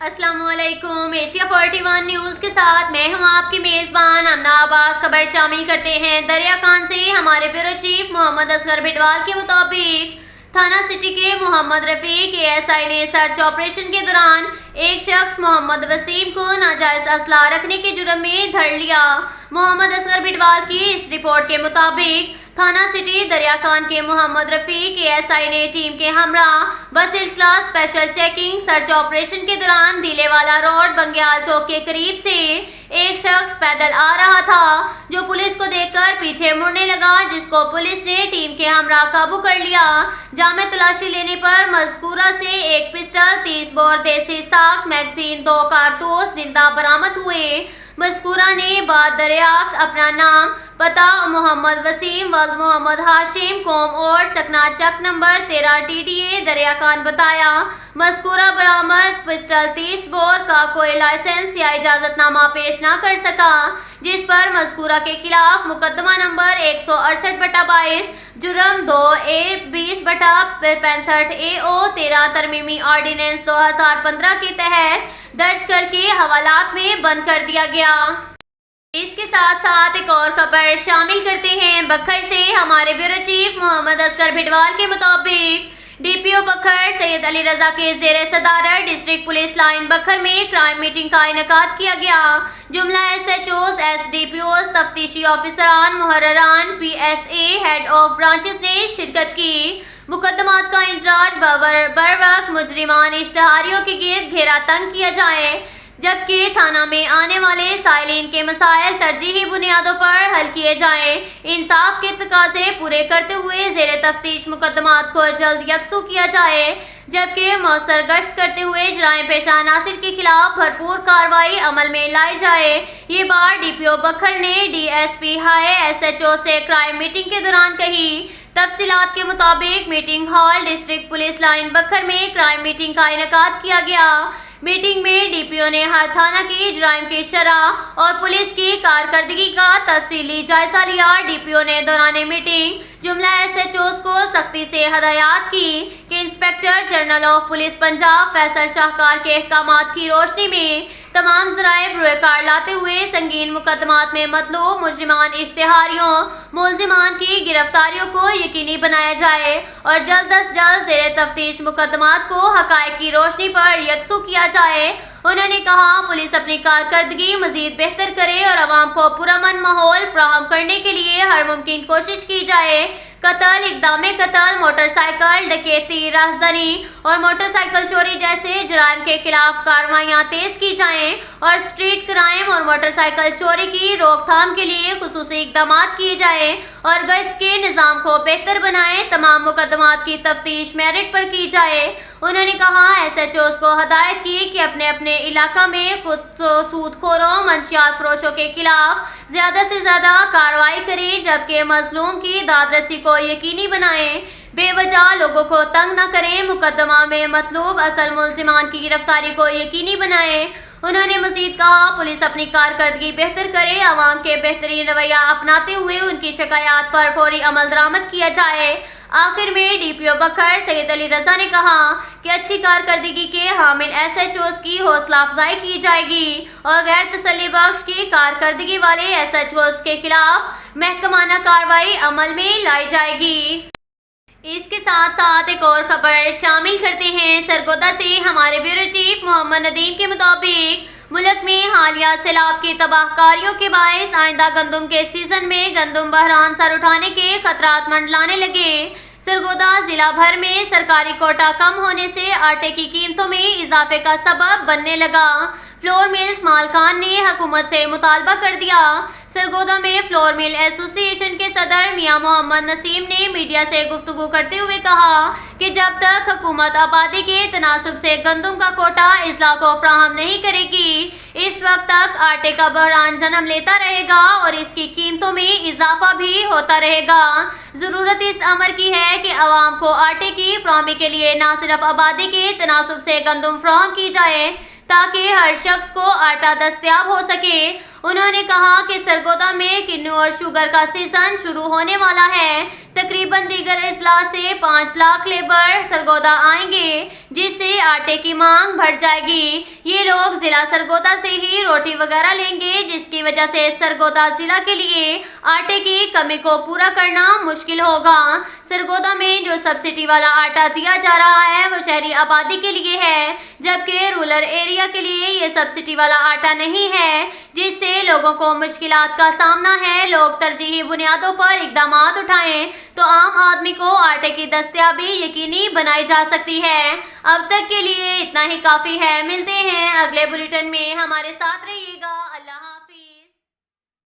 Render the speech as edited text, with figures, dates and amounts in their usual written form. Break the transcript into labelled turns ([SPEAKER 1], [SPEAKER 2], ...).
[SPEAKER 1] अस्सलाम वालेकुम। Asia 41 news के साथ मैं हूं आपकी मेज़बान अमना अब्बास। खबर शामिल करते हैं दरिया खान से। हमारे ब्यूरो चीफ मोहम्मद असगर बिडवाल के मुताबिक थाना सिटी के मोहम्मद रफीक एएसआई ने सर्च ऑपरेशन के दौरान एक शख्स मोहम्मद वसीम को नाजायज असला रखने के जुर्म में धर लिया। मोहम्मद असगर बिडवाल की इस रिपोर्ट के मुताबिक थाना सिटी दरिया खान के मोहम्मद रफीक एएसआई ने टीम के हमरा बसिलसिला स्पेशल चेकिंग सर्च ऑपरेशन के दौरान दिलेवाला रोड बंग्याल चौक के करीब से एक शख्स पैदल आ रहा था जो पुलिस को देखकर पीछे मुड़ने लगा, जिसको पुलिस ने टीम के हमरा काबू कर लिया। जामे तलाशी लेने पर मज़कूरा से एक पिस्टल, 30 बोर देसी साख मैगजीन, 2 कारतूस जिंदा बरामद हुए। मज़कूरा ने बाद दरियाफ्त अपना नाम, पता मोहम्मद वसीम वल्द मोहम्मद हाशिम कोम और सकना चक नंबर 13 TDA दरिया खान बताया। मज़कूरा बरामद पिस्टल 30 बोर का कोई लाइसेंस या इजाज़तनामा पेश न कर सका, जिस पर मज़कूरा के खिलाफ मुकदमा नंबर 168/22 जुर्म 2A20/65 AO 13 तरमीमी ऑर्डिनेंस 2015 के तहत दर्ज करके हवालात में बंद कर दिया गया। इसके साथ साथ एक और खबर शामिल करते हैं बखर से। हमारे ब्यूरो चीफ मोहम्मद असगर बिडवाल के मुताबिक DPO बखर सैयद अली रजा के ज़ेरे सदारत डिस्ट्रिक्ट पुलिस लाइन बखर में क्राइम मीटिंग का इनेकाद किया गया। जुमला SHOs, SDPOs, तफ्तीशी ऑफिसरान, मुहर्ररान, PSA, head of branches ने शिरकत की। मुकदमात का इंजराज बर वक्त मुजरिमान इश्तहारियों के गिर्द घेरा तंग किया जाए, जबकि थाना में आने वाले साइलिन के मसाइल तरजीही बुनियादों पर हल किए जाएं। इंसाफ के तकाज़े पूरे करते हुए ज़ेरे तफ्तीश मुकदमात को जल्द यकसू किया जाए, जबकि मौसर गश्त करते हुए जराइम पेशा नासिर के खिलाफ भरपूर कार्रवाई अमल में लाई जाए। ये बात DPO बखर ने DSP हाई SHO से क्राइम मीटिंग के दौरान कही। तफसीलात के मुताबिक meeting hall district police line बखर में क्राइम मीटिंग का इनेकाद किया गया। मीटिंग में DPO ने हर थाना की जराइम की शरह और पुलिस की कारकर्दगी का तफसीली जायजा लिया। DPO ने दौरान मीटिंग जुमला SHOs को सख्ती से हदायत की कि inspector general of police Punjab Faisal Shahkar के अहकामात की रोशनी में तमाम ज़राए बरूए लाते हुए संगीन मुकदमात में मतलूब मुजरिमान इश्तिहारियों मुलजिमान की गिरफ्तारियों को यकीनी बनाया जाए और जल्द अज जल्द ज़ेरे तफ्तीश मुकदमात को हक़ाइक़ की रोशनी पर यकसू किया जाए। उन्होंने कहा पुलिस अपनी कारकर्दगी मजीद बेहतर करे और आवाम को पुरअमन माहौल फराहम करने के लिए हर मुमकिन कोशिश की जाए। कत्ल, इक़दामे कत्ल, मोटरसाइकिल डकैती, राहज़नी और मोटरसाइकिल चोरी जैसे जराइम के खिलाफ कार्रवाइयाँ तेज़ की जाएँ और स्ट्रीट क्राइम और मोटरसाइकिल चोरी की रोकथाम के लिए खुसूसी इक़दामात किए जाए और गश्त के निज़ाम को बेहतर बनाएं। तमाम मुकदमात की तफ्तीश मेरिट पर की जाए। उन्होंने कहा SHOs को हदायत की कि अपने अपने इलाका में सूदखोरों मंशियात फरोशों के खिलाफ ज़्यादा से ज़्यादा कार्रवाई करें, जबकि मजलूम की दादरसी को यकीनी बनाएं। बेवजह लोगों को तंग न करें। मुकदमा में मतलूब असल मुलजिमान की गिरफ्तारी को यकीनी बनाएं। उन्होंने मजीद कहा पुलिस अपनी कारकर्दगी बेहतर करे, आवाम के बेहतरीन रवैया अपनाते हुए उनकी शिकायत पर फौरी अमल दरामद किया जाए। आखिर में DPO बखर सैयद अली रजा ने कहा कि अच्छी कारकर्दगी के हामिल SHOs की हौसला अफजाई की जाएगी और गैर तसल्ली बख्श की कारकर्दगी वाले SHOs के खिलाफ महकमाना कार्रवाई अमल में लाई जाएगी। इसके साथ साथ एक और खबर शामिल करते हैं सरगोदा से। हमारे ब्यूरो चीफ मोहम्मद नदीम के मुताबिक मुल्क में हालिया सैलाब की तबाहकारियों के बायस आइंदा गंदम के सीजन में गंदम बहरान सर उठाने के खतरात मंडलाने लगे। सरगोदा जिला भर में सरकारी कोटा कम होने से आटे की कीमतों में इजाफे का सबब बनने लगा। फ्लोर मिल्स मालकान ने हुकूमत से मुतालबा कर दिया। सरगोदा में फ्लोर मिल एसोसिएशन के सदर मियां मोहम्मद नसीम ने मीडिया से गुफ्तगू करते हुए कहा कि जब तक हुकूमत आबादी के तनासुब से गंदम का कोटा इजला को फ्राहम नहीं करेगी, इस वक्त तक आटे का बहरान जन्म लेता रहेगा और इसकी कीमतों में इजाफा भी होता रहेगा। ज़रूरत इस अमर की है कि आवाम को आटे की फ्राहमी के लिए न सिर्फ आबादी के तनासुब से गंदम फ्राहम की जाए ताकि हर शख्स को आटा दस्तयाब हो सके انہوں نے کہا کہ سرگودا میں کنو اور شوگر کا سیزن شروع ہونے والا ہے۔ تقریباً دیگر اضلاع سے 5 لاکھ لیبر سرگودا آئیں گے، جس سے آٹے کی مانگ بڑھ جائے گی۔ یہ لوگ ضلع سرگودا سے ہی روٹی وغیرہ لیں گے، جس کی وجہ سے سرگودا ضلع کے لیے آٹے کی کمی کو پورا کرنا مشکل ہوگا۔ سرگودا میں جو سبسڈی والا آٹا دیا جا رہا ہے وہ شہری آبادی کے لیے ہے، جبکہ رورل ایریا کے لیے یہ سبسڈی والا آٹا نہیں ہے، جس سے لوگوں کو مشکلات کا سامنا ہے۔ لوگ ترجیحی بنیادوں پر اقدامات اٹھائیں تو عام آدمی کو آٹے کی دستیابی یقینی بنائی جا سکتی ہے۔ اب تک کے لیے اتنا ہی کافی ہے۔ ملتے ہیں اگلے بلیٹن میں، ہمارے ساتھ رہیے گا۔